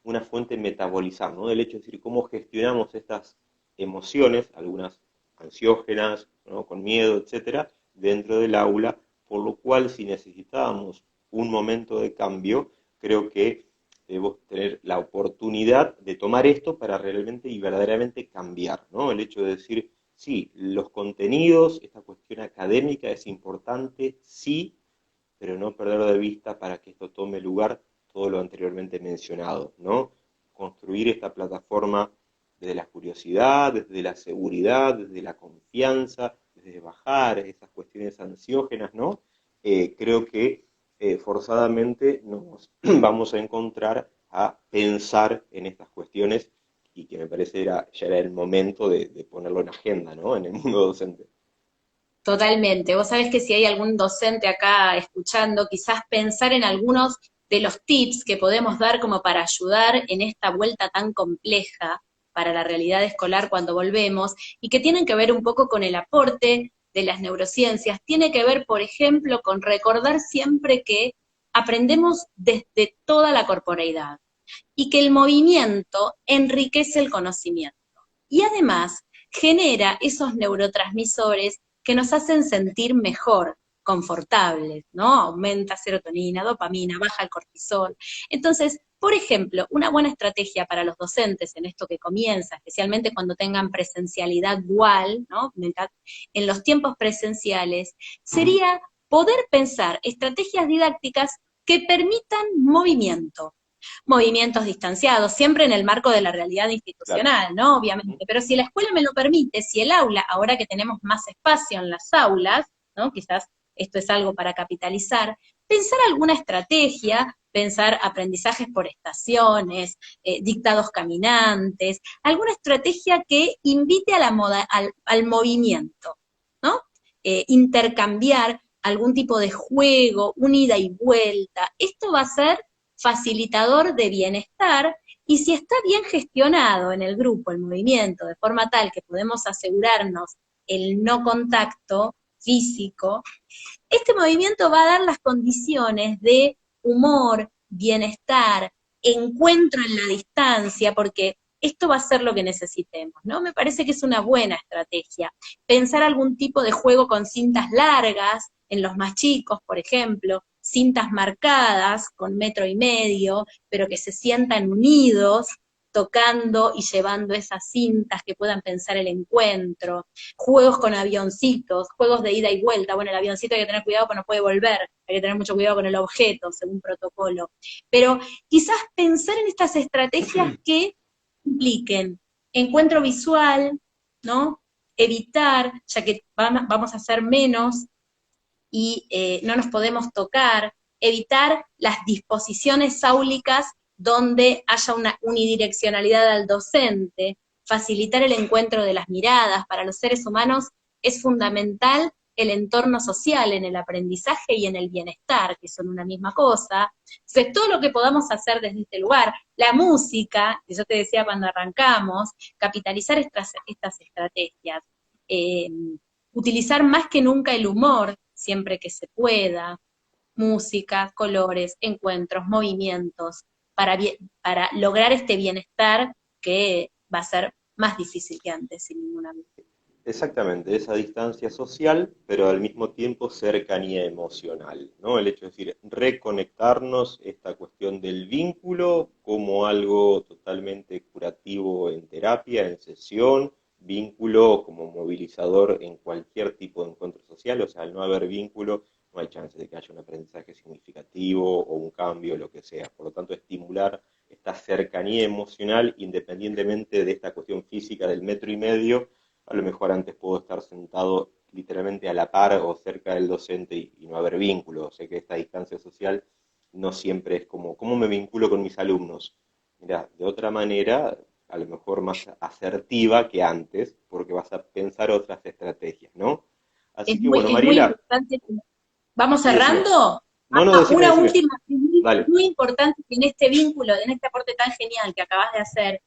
una fuente metabolizar, ¿no? Del hecho de decir cómo gestionamos estas emociones, algunas ansiógenas, ¿no? Con miedo, etcétera, dentro del aula, por lo cual si necesitábamos un momento de cambio, creo que debemos tener la oportunidad de tomar esto para realmente y verdaderamente cambiar, ¿no? El hecho de decir, sí, los contenidos, esta cuestión académica es importante, sí, pero no perder de vista para que esto tome lugar todo lo anteriormente mencionado, ¿no? Construir esta plataforma desde la curiosidad, desde la seguridad, desde la confianza, desde bajar esas cuestiones ansiógenas, ¿no? Creo que forzadamente nos vamos a encontrar a pensar en estas cuestiones y que me parece ya era el momento de ponerlo en agenda, ¿no? En el mundo docente. Totalmente. Vos sabés que si hay algún docente acá escuchando, quizás pensar en algunos de los tips que podemos dar como para ayudar en esta vuelta tan compleja para la realidad escolar cuando volvemos, y que tienen que ver un poco con el aporte de las neurociencias. Tiene que ver, por ejemplo, con recordar siempre que aprendemos desde toda la corporeidad y que el movimiento enriquece el conocimiento. Y además genera esos neurotransmisores que nos hacen sentir mejor, confortables, ¿no? Aumenta serotonina, dopamina, baja el cortisol. Entonces, por ejemplo, una buena estrategia para los docentes en esto que comienza, especialmente cuando tengan presencialidad dual, ¿no? En los tiempos presenciales, sería poder pensar estrategias didácticas que permitan movimientos, movimientos distanciados, siempre en el marco de la realidad Claro. institucional, ¿no? Obviamente, pero si la escuela me lo permite, si el aula, ahora que tenemos más espacio en las aulas, ¿no? Quizás esto es algo para capitalizar, pensar alguna estrategia, pensar aprendizajes por estaciones, dictados caminantes, alguna estrategia que invite a al movimiento, ¿no? Intercambiar algún tipo de juego, un ida y vuelta. Esto va a ser facilitador de bienestar, y si está bien gestionado en el grupo, el movimiento, de forma tal que podemos asegurarnos el no contacto físico, este movimiento va a dar las condiciones de humor, bienestar, encuentro en la distancia, porque esto va a ser lo que necesitemos, ¿no? Me parece que es una buena estrategia. Pensar algún tipo de juego con cintas largas, en los más chicos, por ejemplo, cintas marcadas con 1,5 metros, pero que se sientan unidos, tocando y llevando esas cintas que puedan pensar el encuentro, juegos con avioncitos, juegos de ida y vuelta. Bueno, el avioncito hay que tener cuidado porque no puede volver, hay que tener mucho cuidado con el objeto, según protocolo. Pero quizás pensar en estas estrategias que impliquen encuentro visual, ¿no? Evitar, ya que vamos a hacer menos y no nos podemos tocar, evitar las disposiciones áulicas donde haya una unidireccionalidad al docente, facilitar el encuentro de las miradas. Para los seres humanos es fundamental el entorno social en el aprendizaje y en el bienestar, que son una misma cosa. Entonces, todo lo que podamos hacer desde este lugar, la música, que yo te decía cuando arrancamos, capitalizar estas estrategias, eh, utilizar más que nunca el humor, siempre que se pueda, música, colores, encuentros, movimientos, para lograr este bienestar que va a ser más difícil que antes, sin ninguna duda. Exactamente, esa distancia social, pero al mismo tiempo cercanía emocional, ¿no? El hecho de decir, reconectarnos, esta cuestión del vínculo como algo totalmente curativo en terapia, en sesión, vínculo como movilizador en cualquier tipo de encuentro social, o sea, al no haber vínculo, no hay chance de que haya un aprendizaje significativo o un cambio, lo que sea. Por lo tanto, estimular esta cercanía emocional independientemente de esta cuestión física del 1,5 metros. A lo mejor antes puedo estar sentado literalmente a la par o cerca del docente y no haber vínculo. Sé que esta distancia social no siempre es como, ¿cómo me vinculo con mis alumnos? Mira, de otra manera, a lo mejor más asertiva que antes, porque vas a pensar otras estrategias, ¿no? Así que bueno, Es muy Mariela, importante. ¿Vamos sí, decime. cerrando? No, no, decime, Una decime. última, Dale. muy importante que en este vínculo, en este aporte tan genial que acabas de hacer,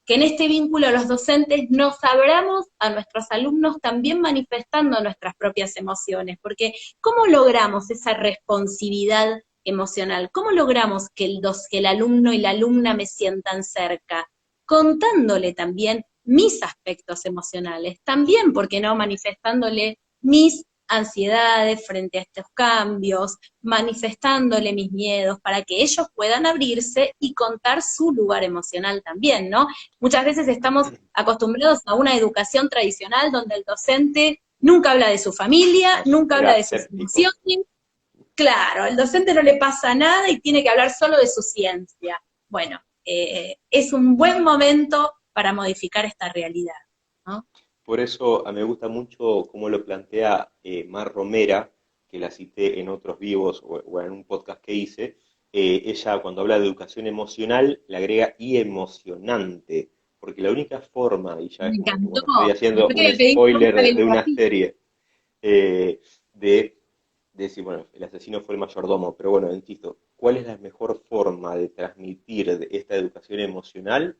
que en este vínculo los docentes nos abramos a nuestros alumnos también manifestando nuestras propias emociones, porque ¿cómo logramos esa responsividad emocional? ¿Cómo logramos que que el alumno y la alumna me sientan cerca? Contándole también mis aspectos emocionales, también, ¿por qué no?, manifestándole mis ansiedades frente a estos cambios, manifestándole mis miedos para que ellos puedan abrirse y contar su lugar emocional también, ¿no? Muchas veces estamos acostumbrados a una educación tradicional donde el docente nunca habla de su familia, nunca Era habla de sus escéptico. emociones. Claro, al docente no le pasa nada y tiene que hablar solo de su ciencia. Bueno, es un buen momento para modificar esta realidad, ¿no? Por eso me gusta mucho cómo lo plantea Mar Romera, que la cité en otros vivos o en un podcast que hice. Ella cuando habla de educación emocional le agrega y emocionante, porque la única forma, y ya Me es como que encantó. bueno, estoy haciendo Después te un voy a pedir que vos spoiler de lo una así. serie, eh, de, de decir, bueno, el asesino fue el mayordomo, pero bueno, insisto, ¿cuál es la mejor forma de transmitir esta educación emocional?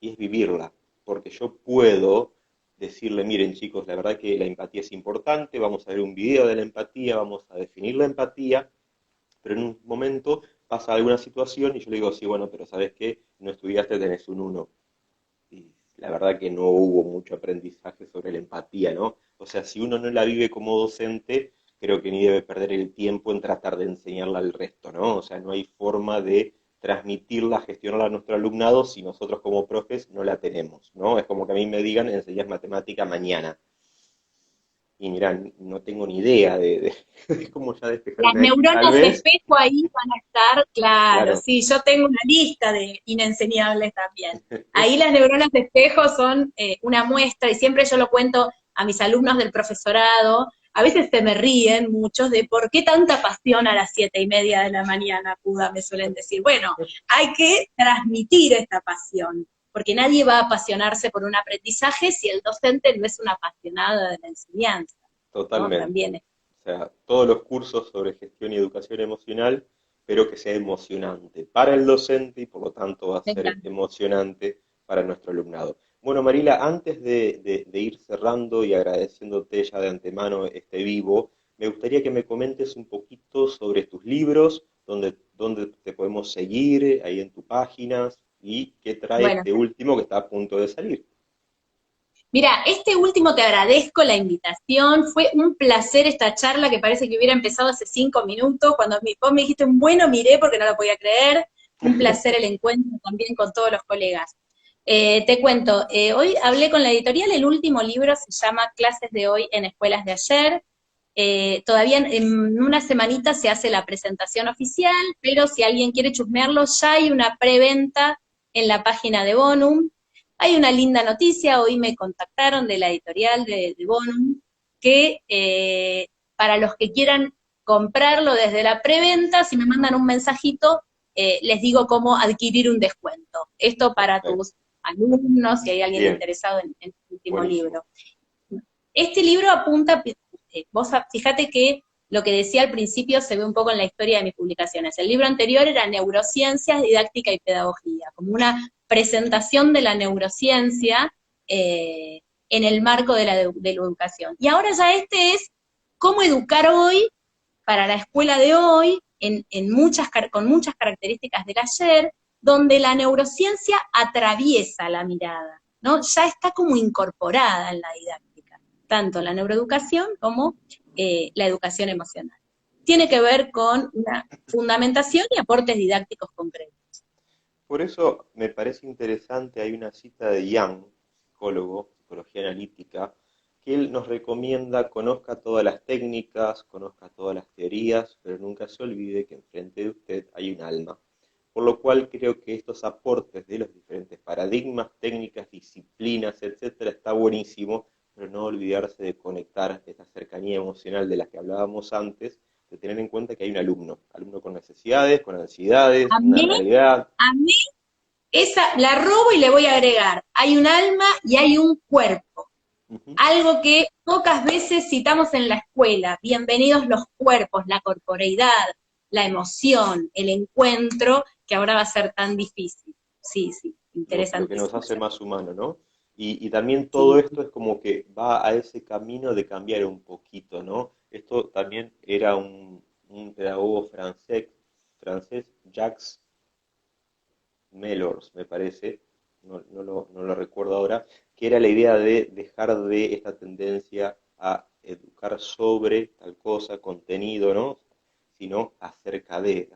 Y es vivirla, porque yo puedo decirle, miren chicos, la verdad que la empatía es importante, vamos a ver un video de la empatía, vamos a definir la empatía, pero en un momento pasa alguna situación y yo le digo, sí, bueno, pero ¿sabes qué? No estudiaste, tenés un uno. Y la verdad que no hubo mucho aprendizaje sobre la empatía, ¿no? O sea, si uno no la vive como docente, creo que ni debe perder el tiempo en tratar de enseñarla al resto, ¿no? O sea, no hay forma de transmitirla, gestionarla a nuestro alumnado si nosotros como profes no la tenemos, ¿no? Es como que a mí me digan, enseñas matemática mañana. Y mirá, no tengo ni idea de cómo ya Las despejarme ahí. Tal neuronas de vez, espejo ahí van a estar, claro, claro, sí, yo tengo una lista de inenseñables también. Ahí las neuronas de espejo son una muestra, y siempre yo lo cuento a mis alumnos del profesorado, a veces se me ríen muchos de por qué tanta pasión a las 7:30 de la mañana, Puda, me suelen decir. Bueno, hay que transmitir esta pasión, porque nadie va a apasionarse por un aprendizaje si el docente no es un apasionado de la enseñanza, ¿no? totalmente. También es O sea, todos los cursos sobre gestión y educación emocional, pero que sea emocionante para el docente y por lo tanto va a me ser encanta. emocionante para nuestro alumnado. Bueno, Marila, antes de ir cerrando y agradeciéndote ya de antemano este vivo, me gustaría que me comentes un poquito sobre tus libros, dónde te podemos seguir, ahí en tus páginas, y qué trae Bueno, este último que está a punto de salir. mira, este último te agradezco la invitación, fue un placer esta charla que parece que hubiera empezado hace 5 minutos, cuando vos me dijiste un bueno miré porque no lo podía creer, un placer el encuentro también con todos los colegas. Te cuento, hoy hablé con la editorial, el último libro se llama Clases de hoy en escuelas de ayer. Todavía en una semanita se hace la presentación oficial, pero si alguien quiere chusmearlo, ya hay una preventa en la página de Bonum. Hay una linda noticia, hoy me contactaron de la editorial de Bonum, que para los que quieran comprarlo desde la preventa, si me mandan un mensajito, les digo cómo adquirir un descuento. Esto para Perfecto. tus alumnos, si hay alguien Bien, interesado en el último buenísimo. libro. Este libro apunta, vos fíjate que lo que decía al principio se ve un poco en la historia de mis publicaciones. El libro anterior era Neurociencias, Didáctica y Pedagogía, como una presentación de la neurociencia en el marco de la educación. Y ahora ya este es cómo educar hoy para la escuela de hoy, con muchas características del ayer, donde la neurociencia atraviesa la mirada, ¿no? Ya está como incorporada en la didáctica, tanto la neuroeducación como la educación emocional. Tiene que ver con una fundamentación y aportes didácticos concretos. Por eso me parece interesante, hay una cita de Young, psicólogo, psicología analítica, que él nos recomienda conozca todas las técnicas, conozca todas las teorías, pero nunca se olvide que enfrente de usted hay un alma. Por lo cual creo que estos aportes de los diferentes paradigmas, técnicas, disciplinas, etcétera, está buenísimo, pero no olvidarse de conectar esa cercanía emocional de la que hablábamos antes, de tener en cuenta que hay un alumno, alumno con necesidades, con ansiedades, una Amé, realidad. amé, esa la robo y le voy a agregar, hay un alma y hay un cuerpo. Ujú. Algo que pocas veces citamos en la escuela, bienvenidos los cuerpos, la corporeidad, la emoción, el encuentro, que ahora va a ser tan difícil. Sí, sí, Lo que nos interesantísimo. hace más humanos, ¿no? Y también todo Sí. esto es como que va a ese camino de cambiar un poquito, ¿no? Esto también era un pedagogo francés, Jacques Mellors, me parece, no lo recuerdo ahora, que era la idea de dejar de esta tendencia a educar sobre tal cosa, contenido, ¿no? Sino acerca de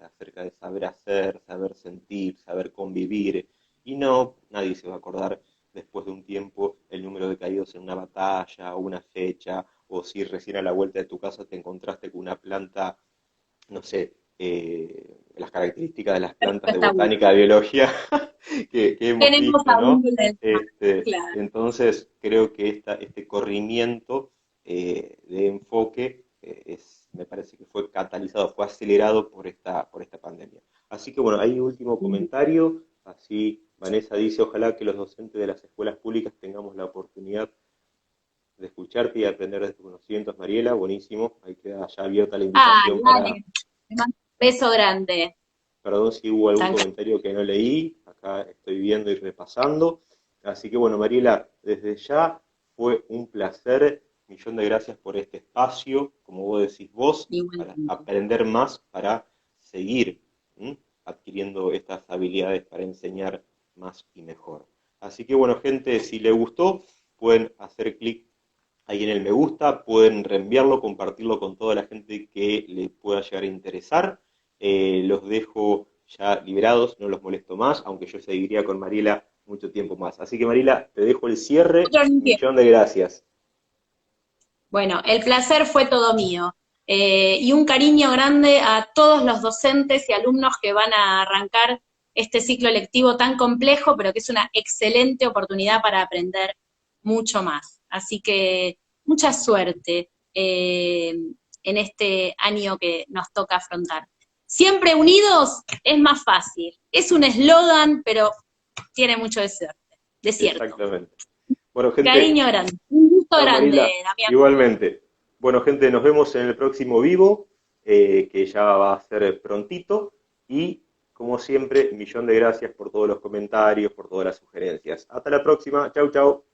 saber hacer, saber sentir, saber convivir. Y no, nadie se va a acordar después de un tiempo el número de caídos en una batalla, o una fecha, o si recién a la vuelta de tu casa te encontraste con una planta, no sé, las características de las plantas de Está bueno. botánica, de biología que hemos Tenemos visto, a ¿no? Google, claro. Entonces, creo que este corrimiento de enfoque me parece que fue catalizado, fue acelerado por esta pandemia. Así que bueno, hay un último comentario, así Vanessa dice, ojalá que los docentes de las escuelas públicas tengamos la oportunidad de escucharte y aprender de tus conocimientos, Mariela, buenísimo, ahí queda ya abierta la Ay, invitación para, dale. Te mando un beso grande. perdón si hubo algún Tan comentario que no leí, acá estoy viendo y repasando. Así que bueno, Mariela, desde ya fue un placer, millón de gracias por este espacio, como vos decís vos, para igualmente. aprender más, para seguir adquiriendo estas habilidades para enseñar más y mejor. Así que bueno, gente, si les gustó, pueden hacer clic ahí en el me gusta, pueden reenviarlo, compartirlo con toda la gente que le pueda llegar a interesar. Los dejo ya liberados, no los molesto más, aunque yo seguiría con Mariela mucho tiempo más. Así que Mariela, te dejo el cierre, Otro limpieza. millón de gracias. Bueno, el placer fue todo mío. Y un cariño grande a todos los docentes y alumnos que van a arrancar este ciclo lectivo tan complejo, pero que es una excelente oportunidad para aprender mucho más. Así que mucha suerte en este año que nos toca afrontar. Siempre unidos es más fácil. Es un eslogan, pero tiene mucho de cierto. Exactamente. Bueno, gente, Cariño grande. Un gusto chao grande, Mariela, Damián. igualmente. Bueno, gente, nos vemos en el próximo vivo, que ya va a ser prontito, y como siempre, millón de gracias por todos los comentarios, por todas las sugerencias. Hasta la próxima, chau, chau.